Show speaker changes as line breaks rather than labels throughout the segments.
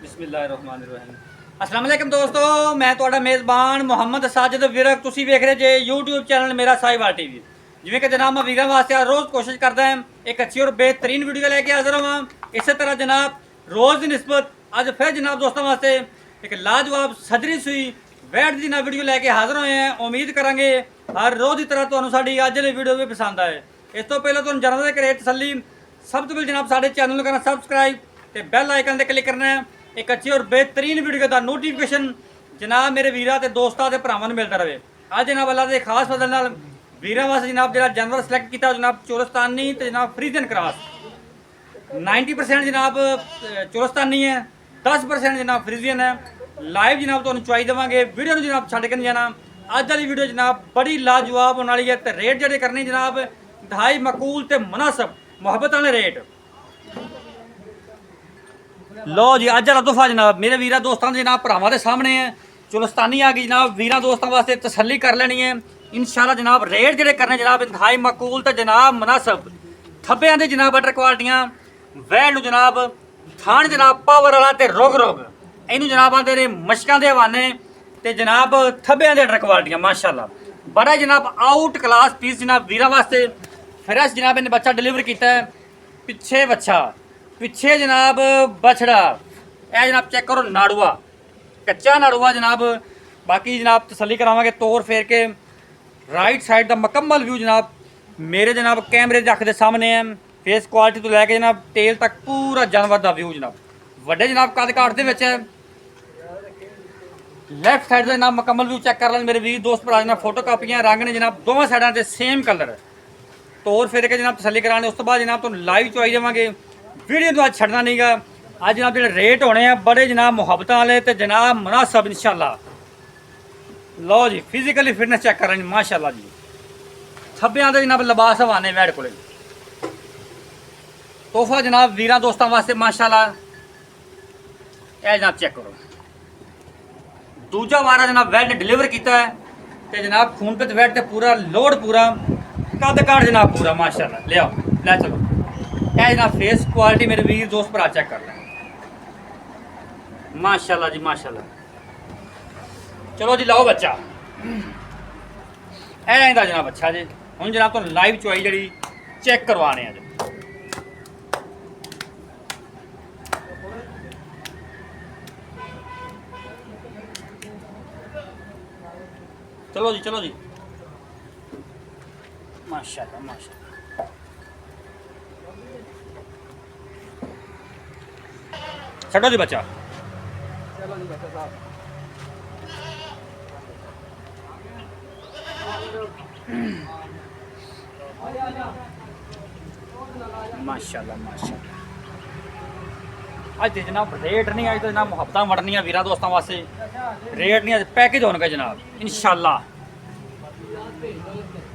बिस्मिल्लाहिर्रहमानिर्रहीम। अस्सलाम वालेकुम दोस्तों, मैं ਤੁਹਾਡਾ ਮੇਜ਼ਬਾਨ ਮੁਹੰਮਦ ਸਾजिद ਵਿਰਕ। ਤੁਸੀਂ ਵੇਖ ਰਹੇ ਜੇ YouTube ਚੈਨਲ ਮੇਰਾ ਸਾहिवाल टीवी। ਜਿਵੇਂ ਕਿ ਜਨਾਬ ਮੈਂ ਵੀਰਾਂ ਵਾਸਤੇ ਰੋਜ਼ ਕੋਸ਼ਿਸ਼ ਕਰਦਾ ਹਾਂ ਇੱਕ ਅੱਛੀ ਔਰ ਬਿਹਤਰੀਨ ਵੀਡੀਓ ਲੈ ਕੇ ਹਾਜ਼ਰ ਹਾਂ। ਇਸੇ ਤਰ੍ਹਾਂ ਜਨਾਬ ਰੋਜ਼ ਦੀ ਨਿਸਬਤ ਅੱਜ ਫਿਰ ਜਨਾਬ ਦੋਸਤਾਂ ਵਾਸਤੇ ਇੱਕ ਲਾਜਵਾਬ ਸਜਰੀ ਸੂਈ ਵੈਟ ਦੀ ਨਾ ਵੀਡੀਓ ਲੈ ਕੇ ਹਾਜ਼ਰ ਹੋਏ ਹਾਂ। ਉਮੀਦ ਕਰਾਂਗੇ ਹਰ ਰੋਜ਼ ਦੀ ਤਰ੍ਹਾਂ ਤੁਹਾਨੂੰ ਸਾਡੀ ਅੱਜ ਵਾਲੀ ਵੀਡੀਓ ਵੀ ਪਸੰਦ ਆਏ। ਇਸ ਤੋਂ ਪਹਿਲਾਂ ਤੁਹਾਨੂੰ ਜਨਾਬ ਦੇ ਕਰੇ ਤਸੱਲੀ, ਸਭ ਤੋਂ ਪਹਿਲਾਂ ਜਨਾਬ ਸਾਡੇ ਚੈਨਲ ਨੂੰ ਕਰਨਾ ਸਬਸਕ੍ਰਾਈਬ ਤੇ ਬੈਲ ਆਈਕਨ ਤੇ ਕਲਿੱਕ ਕਰਨਾ ਹੈ। एक अच्छी और बेहतरीन वीडियो का नोटिफिकेशन जनाब मेरे वीर ते दोस्तों के भरावां नूं मिलता रहे। अज जनाब अल्लाह के खास फजल नाल वीरां वास्ते जनाब जो जानवर सिलेक्ट किया जनाब चोरस्तानी तो जनाब फ्रीजन क्रॉस 90% जनाब चोरस्तानी है, 10% जनाब फ्रीजियन है। लाइव जनाब तुहानूं चवाई देवांगे, वीडियो नूं जनाब छड्ड के नहीं जाना। अज वाली वीडियो जनाब बड़ी लाजवाब होने वाली है तो रेट जिहड़े करने जनाब इंतहाई मकूल तो मुनासिब मुहब्बत वाले रेट। लो जी अज वाला तोहफा जनाब मेरे वीर दोस्तों जनाब भरावां दे सामने है। चुलस्तानी आ गई जनाब वीर दोस्तों वास्ते तसल्ली कर लेनी है इंशाल्लाह। जनाब रेट जिहड़े करने जनाब इंतहाई मकूल तो जनाब मुनासिब। थब्बियां दे जनाब बटर क्वालिटियां वैल जनाब थान जनाब पावर वाला ते रुग रुग इनू जनाब आंदे ने मशकां दे हवाने ते जनाब थब्बियां दे बटर क्वालिटियां माशाअल्लाह बड़ा जनाब आउट क्लास पीस जनाब वीरां वास्ते। फ्रैश जनाब इन्हें बच्चा डिलीवर किया है। पिछे बच्चा पिछे जनाब बछड़ा यह जनाब चेक करो नाड़ुआ कच्चा नाड़ुआ जनाब। बाकी जनाब तसल्ली करावांगे तोड़ फेर के राइट साइड का मुकम्मल व्यू जनाब मेरे जनाब कैमरे अख के सामने है। फेस क्वालिटी तो लैके जनाब टेल तक पूरा जानवर का व्यू जनाब वड्डे जनाब कद काठ दे विच है। लैफ्ट साइड का जनाब मुकम्मल व्यू चेक कर लें मेरे वीर दोस्त भरा जनाब। फोटो कापियां रंग ने जनाब दोवें साइडों से सेम कलर तोड़ फेर के जनाब तसल्ली कराने। उस तो बाद जनाब तुहानूं लाइव चवाई देवांगे। वीडियो तो अज छड़ना नहीं गा। अज जनाब जो रेट होने हैं बड़े जनाब मुहब्बत वाले तो जनाब मुनासिब इंशाल्लाह। लो जी फिजिकली फिटनेस चेक कर रहे हैं माशाल्लाह जी। थब्बियां दे जनाब लिबास हवाने वैड को तोहफा जनाब वीरां दोस्तों वास्ते माशाल्लाह। यह जनाब चेक करो दूजा वारा जनाब वैड ने डिलीवर किया है तो जनाब खून पे वैड ते पूरा लोड पूरा कद काठ जनाब पूरा माशाल्लाह। ले आओ लै चलो यह जनाब फेस क्वालिटी मेरे वीर दोस्त भरा चेक कर लें माशाल्लाह जी माशाल्लाह। चलो जी लाओ बच्चा ऐदा जनाब अच्छा जी। हम जनाब तो लाइव चवाई जी चेक करवाने जी। चलो जी माशाल्लाह माशाल्लाह। छड़ो जी बच्चा माशाल्लाह माशाल्लाह। अज जनाब रेट नहीं अज तो जनाब मुहब्बत वड़निया वीर दोस्तों वास्ते। रेट नहीं अज पैकेज होने जनाब इंशाल्लाह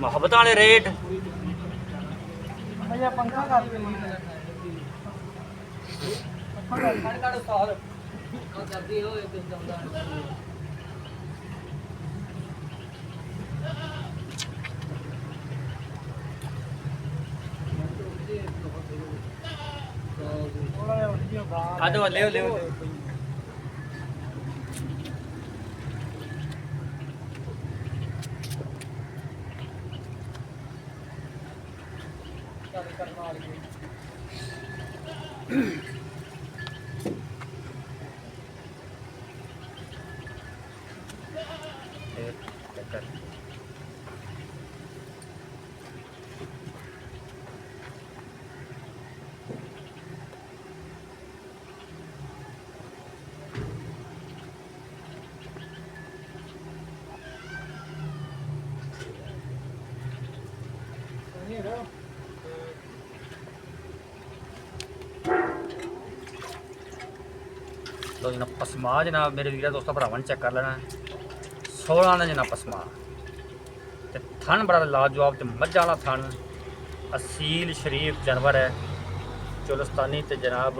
मुहब्बत वाले रेट। ले ले तो जना पसमा जनाब मेरे वीर दोस्तों भरावां ने चेक कर लेना 16 का जना पसमा तो थन बड़ा लाजवाब तो मझा वाला थन असील शरीफ जानवर है। चोलस्तानी तो जनाब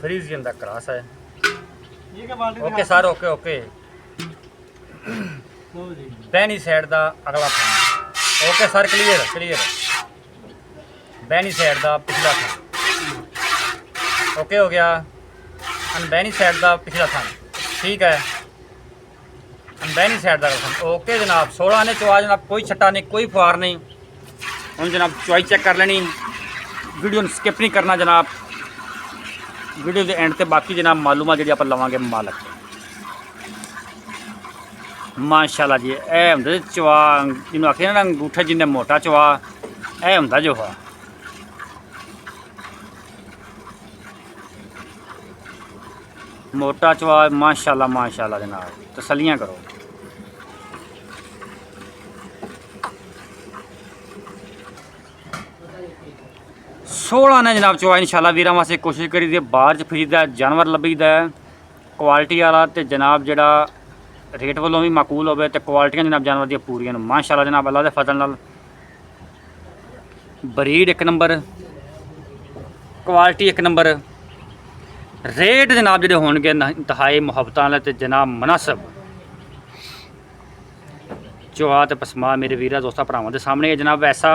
फ्रीजियन का क्रॉस है। Okay sir okay okay. बैनी साइड का अगला थन ओके सर क्लीयर क्लीयर। बैनी साइड का पिछला था ओके हो गया। अनबैनी साइड का पिछला थान ठीक है, अनबैनी साइड का थान ओके जनाब। 16 ने चवा जनाब, कोई छट्टा नहीं, कोई फुहार नहीं। हम जनाब चवाई चेक कर लेनी, वीडियो स्किप नहीं करना जनाब, वीडियो के एंड ते बाकी जनाब मालूमात जी आप लवांगे मालक। माशाल्लाह जी ए होंगे चवा जिन्होंने आखिर ना अंगूठे जिन्हें मोटा चवा ए होंगे जो है। मोटा चवा माशाल्लाह माशाल्लाह जनाब, तसलियाँ करो। सोलह ने जनाब चवा इंशाल्लाह वीरां वास्ते कोशिश करी दी बाहर च फिरीदा जानवर लभीदा क्वालिटी वाला ते जनाब जड़ा रेट वालों भी माकूल होवे ते क्वालिटियां जनाब जानवर दी पूरियां माशाल्लाह जनाब। अल्लाह दे फजल नाल ब्रीड एक नंबर, क्वालिटी एक नंबर, रेट जनाब जो होंगे इंतहाई मुहब्बत वाले ते जनाब मुनासिब। चुहा ते पसमा मेरे वीरा दोस्तों भरावां दे सामने जनाब ऐसा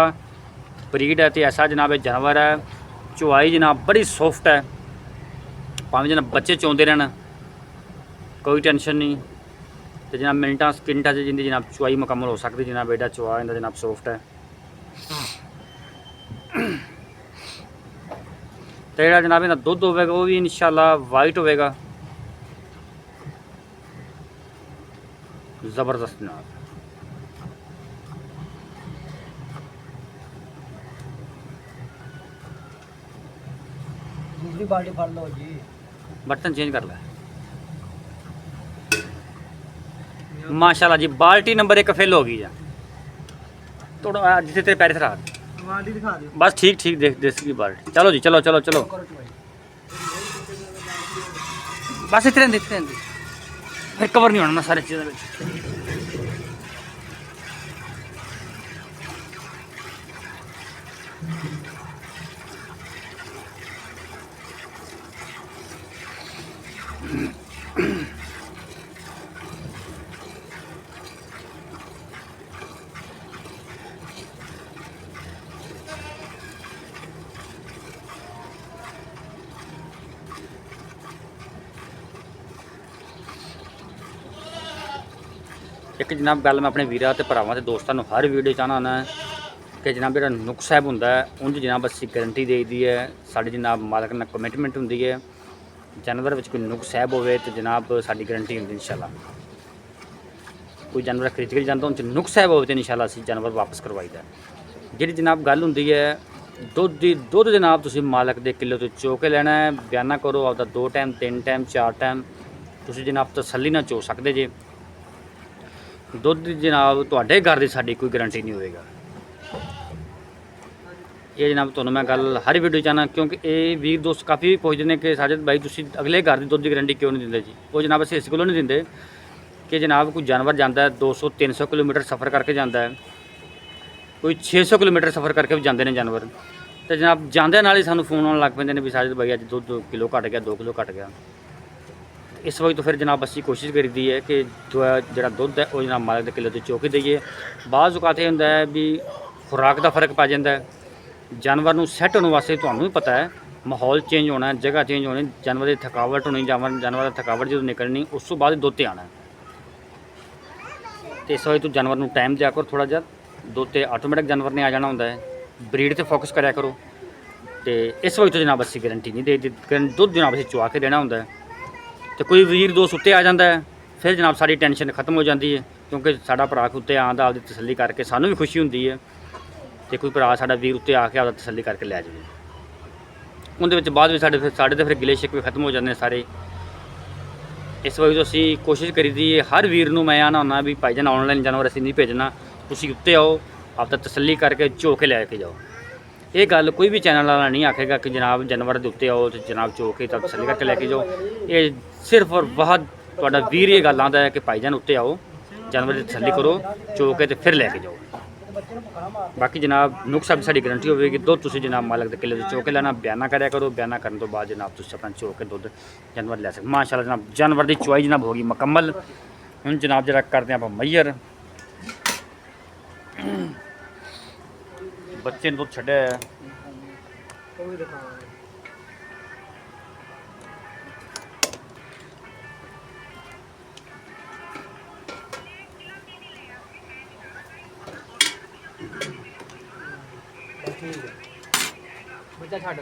ब्रीड है तो ऐसा जनाब ये जानवर है। चुहाई जनाब बड़ी सॉफ्ट है, भावें जनाब बच्चे चौंदे रहन कोई टेंशन नहीं। तो जनाब मिनटा सकिंटा जिंदी जनाब चुहाई मुकम्मल हो सकती जनाब। एडा चुहा इनका जनाब सॉफ्ट है। तो जो जनाब इनका दुध होगा वो भी इंशाल्लाह वाइट होगा, ज़बरदस्त जनाब।
दूसरी बाल्टी भर लो जी,
बर्तन चेंज कर ले। माशाल्लाह जी बाल्टी नंबर 1 फिल होगी जा थोड़ा जिसे तेरे पैर खराब
बाल्टी दिखा दे
बस ठीक ठीक देख देसी बाल्टी। चलो जी चलो चलो चलो बस इतने फिर कवर नहीं होना मैं सारी चीज़ों। एक जनाब गल मैं अपने वीरां ते भरावां ते दोस्तों हर वीडियो चाहना होना कि जनाब जो नुक्स साहब होंगे उनकी जनाब असी गारंटी दे दी है। साड़ी जनाब मालक ने कमिटमेंट होंगी है, जानवर में कोई नुक्स साहब हो तो जनाब साड़ी गारंटी होंगी इंशाल्लाह। कोई जानवर खरीद के जाता उन नुक्स साहब हो तो इंशाल्लाह असी जानवर वापस करवाईदा। जी जनाब गल होंगी है दुध जनाब तुम मालक के किलो तो चो के लेना है, बयाना करो आपका 2 टाइम 3 टाइम 4 टाइम तुम जनाब तसली ना चो सकते जे। दुध जनाब तुहाडे घर की साड़ी कोई गारंटी नहीं होएगा। ये जनाब तुहानू मैं गल हर वीडियो चाहना क्योंकि ये वीर दोस्त काफ़ी पुछते हैं कि साजिद भाई तुसीं अगले घर की दुध की गारंटी क्यों नहीं दिंदे जी। वो जनाब असीं इस कोलों नहीं दिंदे कि जनाब कोई जानवर जाता है 200-300 किलोमीटर सफ़र करके जाता है, कोई 600 किलोमीटर सफ़र करके भी जाते हैं जानवर। तो जनाब जांदे नाल ही सानू फोन आउण लग पैंदे ने भी साजिद भाई अज दुध किलो घट गया 2 किलो घट गया। इस वजह तो फिर जनाब असी कोशिश करी दी है कि जो दुध है वो जनाब मालक के किलो तो चौकी दईए। बाज़ औकात ये होंदा है भी खुराक का फर्क पै जाता है, जानवर नूं सैट होने वास्ते तुहानूं भी पता है माहौल चेंज होना है, जगह चेंज होनी, जानवर की थकावट होनी, जानवर की थकावट जो निकलनी उस तो बाद दुध ते आना। तो इस वजह तो जानवर नूं टाइम दिया करो थोड़ा जिहा दुध ते आटोमैटिक जानवर ने आ जाना होंदा है। ब्रीड ते फोकस कराया करो। तो इस वजह तो जनाब असी गारंटी नहीं दे दुध जनाब असी चुआ के देना होंदा है। तो कोई वीर दोस्त उत्ते आ जाता है फिर जनाब सारी टेंशन खत्म हो जाती है क्योंकि साडा भरा उत्ते आंदा आपकी तसल्ली करके सानू भी खुशी होंदी है। तो कोई भरा साडा वीर उत्ते आके आपका तसल्ली करके लै जाए उनके बाद भी साढ़े तो फिर गिले शिकवे खत्म हो जाते हैं सारे। इस वजह तो असी कोशिश करी दी है हर वीर नूं मैं आना होना भी भाई जान ऑनलाइन जानवर असी नहीं भेजना, तुसीं उत्ते आओ आपका तसल्ली करके चो के लैके जाओ। ये गल कोई भी चैनल वाला नहीं आखेगा कि जनाब जानवर के उत्ते आओ तो जनाब चो के तसल्ली करके लैके जाओ। ये सिर्फ और बहुत तुहाडा वीर ये गल आंदा है कि भाईजान उत्ते आओ जानवर की तसल्ली करो चो के तो फिर लैके जाओ। बाकी जनाब नुक्स साहब साड़ी गारंटी होगी दुध तुसीं जनाब मालक के किले तो चो के लेना, बयाना कराया करो, बयाना करने तो बाद जनाब तुसीं अपना चो के दुध जानवर लै सकते। माशाल्लाह जनाब जानवर की चुआई जनाब होगी मुकम्मल। हुण जनाब जरा करते हैं आप मैयर बच्चे ने दुध छड्डिया है।
ਠੀਕ ਹੈ
ਬੱਚਾ ਛੱਡ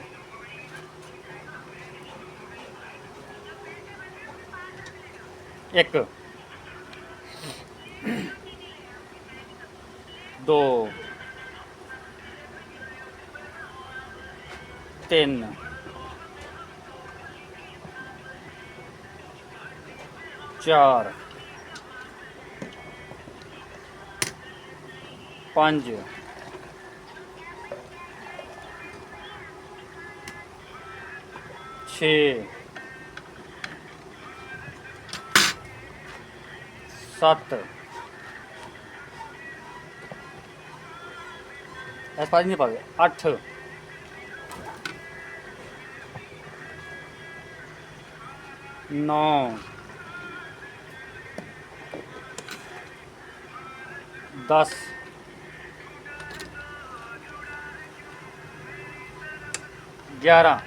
ਇੱਕ ਦੋ ਤਿੰਨ ਚਾਰ ਪੰਜ ਛੇ ਸੱਤ ਇਸ ਪਾਸ ਨਹੀਂ ਪਾਵੇ ਅੱਠ ਨੌ 10 11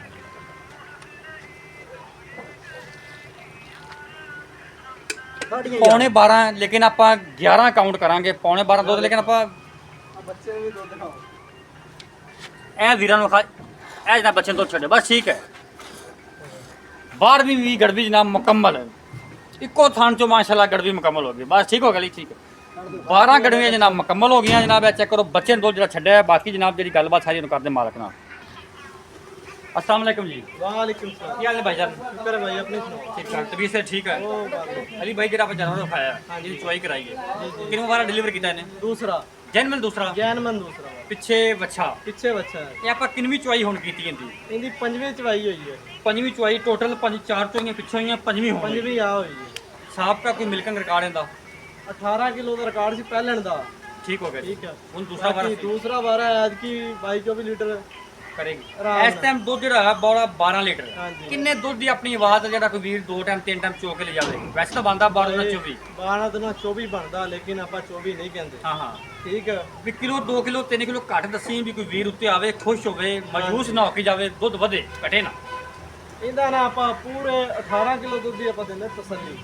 ਪੌਣੇ 12 ਲੇਕਿਨ ਆਪਾਂ 11 ਕਾਊਂਟ ਕਰਾਂਗੇ ਪੌਣੇ 12 ਦੁੱਧ ਲੇਕਿਨ ਆਪਾਂ
ਬੱਚੇ ਨੂੰ ਵੀ ਦੁੱਧ ਦਿਖਾਓ
ਇਹ ਵੀਰਾਂ ਨੂੰ ਇਹ ਜਨਾਬ ਬੱਚੇ ਨੂੰ ਦੁੱਧ ਛੱਡੇ ਬਸ ਠੀਕ ਹੈ 12ਵੀਂ ਵੀ ਗੜਵੀ ਜਨਾਬ ਮੁਕੰਮਲ ਹੈ ਇੱਕੋ ਥਾਨ ਚੋਂ ਮਾਸ਼ਾਅੱਲਾ ਗੜਵੀ ਮੁਕੰਮਲ ਹੋ ਗਈ ਬਸ ਠੀਕ ਹੋ ਗਈ ਠੀਕ ਹੈ 12 ਗੜਵੀਆਂ ਜਨਾਬ ਮੁਕੰਮਲ ਹੋ ਗਈਆਂ ਜਨਾਬ ਇਹ ਚੈੱਕ ਕਰੋ ਬੱਚੇ ਨੂੰ ਦੁੱਧ ਜਿਹੜਾ ਛੱਡਿਆ ਬਾਕੀ ਜਨਾਬ ਜਿਹੜੀ ਗੱਲਬਾਤ ਸਾਰੀ ਉਹਨੂੰ ਕਰਦੇ ਮਾਲਕ ਨਾਲ अस्सलाम वालेकुम जी
वालेकुम सलाम
क्या हाल है भाईजान
शुक्र है भाई अपनी सुनाओ
ठीक ठाक तबीयत से ठीक है
ओ बात
अली भाई जरा जानवर दिखाया
हाँ जी।
जी चुवाई कराई है
जी जी
किन बार डिलीवर किया इन्हें
दूसरा
जैनमन दूसरा
ਜੈਨਮਨ ਦੂਸਰਾ ਵਾ।
ਪਿੱਛੇ ਬੱਚਾ
ਪਿੱਛੇ ਬੱਚਾ ਹੈ
ਇਹ ਆਪਾਂ ਕਿੰਨਵੀਂ ਚੁਆਈ ਹੁਣ ਕੀਤੀ ਇਹਦੀ
ਇਹਦੀ ਪੰਜਵੀਂ ਚਵਾਈ ਹੋਈ ਹੈ
ਪੰਜਵੀਂ ਚੁਆਈ ਟੋਟਲ ਪੰਜ ਚਾਰ ਚੋਈਆਂ ਪਿੱਛੋਂ ਹੋਈਆਂ ਪੰਜਵੀਂ ਹੋਣੀ
ਪੰਜਵੀਂ ਆ ਹੋਈ ਹੈ
ਸਾਹਬ ਦਾ ਕੋਈ ਮਿਲਕਿੰਗ ਰਿਕਾਰਡ ਇਹਦਾ
18 ਕਿਲੋ ਦਾ ਰਿਕਾਰਡ ਸੀ ਪਹਿਲਣ ਦਾ
ਠੀਕ ਹੋ ਗਿਆ ਜੀ
ਠੀਕ ਹੈ
ਹੁਣ ਦੂਸਰਾ ਵਾਰ
ਬਾਕੀ ਦੂਸਰਾ ਵਾਰ ਹੈ ਐਦ ਕੀ 22 24 ਲੀਟਰ
ਕਰੇਗੀ
ਆਰਾਮ
ਇਸ ਟਾਈਮ ਦੁੱਧ ਜਿਹੜਾ ਹੈ ਬੋਲਾ 12 ਲੀਟਰ
ਹਾਂਜੀ।
ਕਿੰਨੇ ਦੁੱਧ ਦੀ ਆਪਣੀ ਆਵਾਜ਼ ਹੈ ਜਿਹੜਾ ਕੋਈ ਵੀਰ ਦੋ ਟਾਈਮ ਤਿੰਨ ਟਾਈਮ ਚੋ ਕੇ ਲੈ ਜਾਵੇ ਵੈਸੇ ਤਾਂ ਬੰਦਾ 12 ਨਾਲ 24
12 ਦਿਨਾਂ 24 ਬਣਦਾ ਲੇਕਿਨ ਆਪਾਂ 24 ਨਹੀਂ ਕਹਿੰਦੇ
ਹਾਂ ਹਾਂ
ਠੀਕ ਹੈ
ਵੀ ਕਿਲੋ 2 ਕਿਲੋ 3 ਕਿਲੋ ਘੱਟ ਦੱਸੀ ਵੀ ਕੋਈ ਵੀਰ ਉੱਤੇ ਆਵੇ ਖੁਸ਼ ਹੋਵੇ ਮਾਯੂਸ ਨਾ ਹੋ ਕੇ ਜਾਵੇ ਦੁੱਧ ਵਧੇ ਘਟੇ ਨਾ
ਇਹਦਾ ਨਾ ਆਪਾਂ ਪੂਰੇ 18 ਕਿਲੋ ਦੁੱਧ ਦੀ ਆਪਾਂ ਦਿੰਦੇ ਤਸੱਲੀ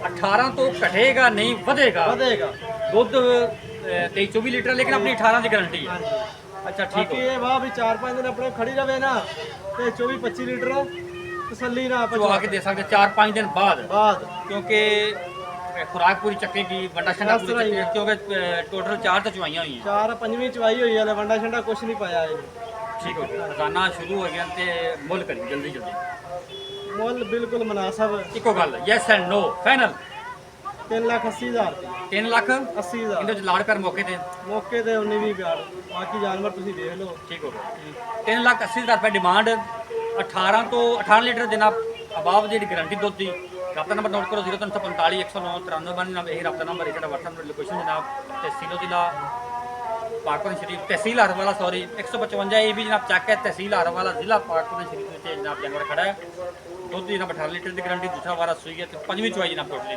18 ਤੋਂ ਘਟੇਗਾ ਨਹੀਂ ਵਧੇਗਾ
ਵਧੇਗਾ
ਦੁੱਧ 23 24 ਲੀਟਰ ਲੇਕਿਨ ਆਪਣੀ 18 ਦੀ ਗਾਰੰਟੀ ਹੈ
ਹਾਂਜੀ
ਅੱਛਾ ਠੀਕ
ਬਾਕੀ
ਹੋ
ਇਹ ਵਾਹ ਵੀ 4-5 ਦਿਨ ਆਪਣੇ ਖੜੀ ਰਵੇ ਨਾ ਤੇ 24-25 ਲੀਟਰ ਤਸੱਲੀ ਨਾ ਆਪਾਂ
ਚਵਾ ਕੇ ਦੇ ਸਕਦੇ 4-5 ਦਿਨ ਬਾਅਦ
ਬਾਅਦ
ਕਿਉਂਕਿ ਖੁਰਾਕ ਪੂਰੀ ਚੱਕੇਗੀ ਵੰਡਾ ਛੰਡਾ ਪੂਰੀ ਚੱਕੇਗੀ ਕਿਉਂਕਿ ਟੋਟਲ 4 ਤਾਂ ਚਵਾਈਆਂ ਹੋਈਆਂ
4-5ਵੀਂ ਚਵਾਈ ਹੋਈ ਹੈ ਵੰਡਾ ਛੰਡਾ ਕੁਛ ਨਹੀਂ ਪਾਇਆ ਇਹ
ਠੀਕ ਹੋ ਗਿਆ ਰੋਜ਼ਾਨਾ ਸ਼ੁਰੂ ਹੋ ਗਿਆ ਤੇ ਮੁੱਲ ਕਰੀ ਜਲਦੀ ਜਲਦੀ
ਮੁੱਲ ਬਿਲਕੁਲ ਮੁਨਾਸਬ
ਇੱਕੋ ਗੱਲ yes and no final
3,80,000
3 lakh
80,000
ਇਹਦੇ ਚ ਲਾੜ ਕਰ ਮੌਕੇ ਤੇ
ਮੌਕੇ ਤੇ 19-20 ਪਿਆਰ ਬਾਕੀ ਜਾਨਵਰ ਤੁਸੀਂ ਦੇਖ ਲਓ
ਠੀਕ ਹੋ ਗਿਆ 3,80,000 ਰੁਪਏ ਡਿਮਾਂਡ 18 ਤੋਂ 18 ਲੀਟਰ ਦੇਣਾ ਅਬਾਵ ਜਿਹੜੀ ਗਾਰੰਟੀ ਦੁੱਧ ਦੀ ਰਾਬਤਾ ਨੰਬਰ ਨੋਟ ਕਰੋ 0345 109 93 92 ਇਹ ਰਾਬਤਾ ਨੰਬਰ ਇਹਦਾ WhatsApp ਲੋਕੇਸ਼ਨ ਜਨਾਬ ਤਹਿਸੀਲ ਜ਼ਿਲ੍ਹਾ ਪਾਕਪੁਰ ਸ਼ਰੀਫ ਤਹਿਸੀਲ ਹਰਵਾਲਾ ਸੌਰੀ 155 ਇਹ ਵੀ ਜਨਾਬ ਚੱਕ ਹੈ ਤਹਿਸੀਲ ਹਰਵਾਲਾ ਜ਼ਿਲ੍ਹਾ ਪਾਕਪੁਰ ਸ਼ਰੀਫ ਵਿੱਚ ਜਨਾਬ ਜਾਨਵਰ ਖੜਾ ਹੈ ਦੁੱਧ ਦੀ ਜਨਾਬ 18 ਲੀਟਰ ਦੀ ਗਾਰੰਟੀ ਦੂਸਰਾ ਵਾਰਾ ਸੂਈ ਹੈ ਤੇ ਪੰਜਵੀਂ ਚੁਆਈ ਜਨਾਬ ਟੋਟਲੀ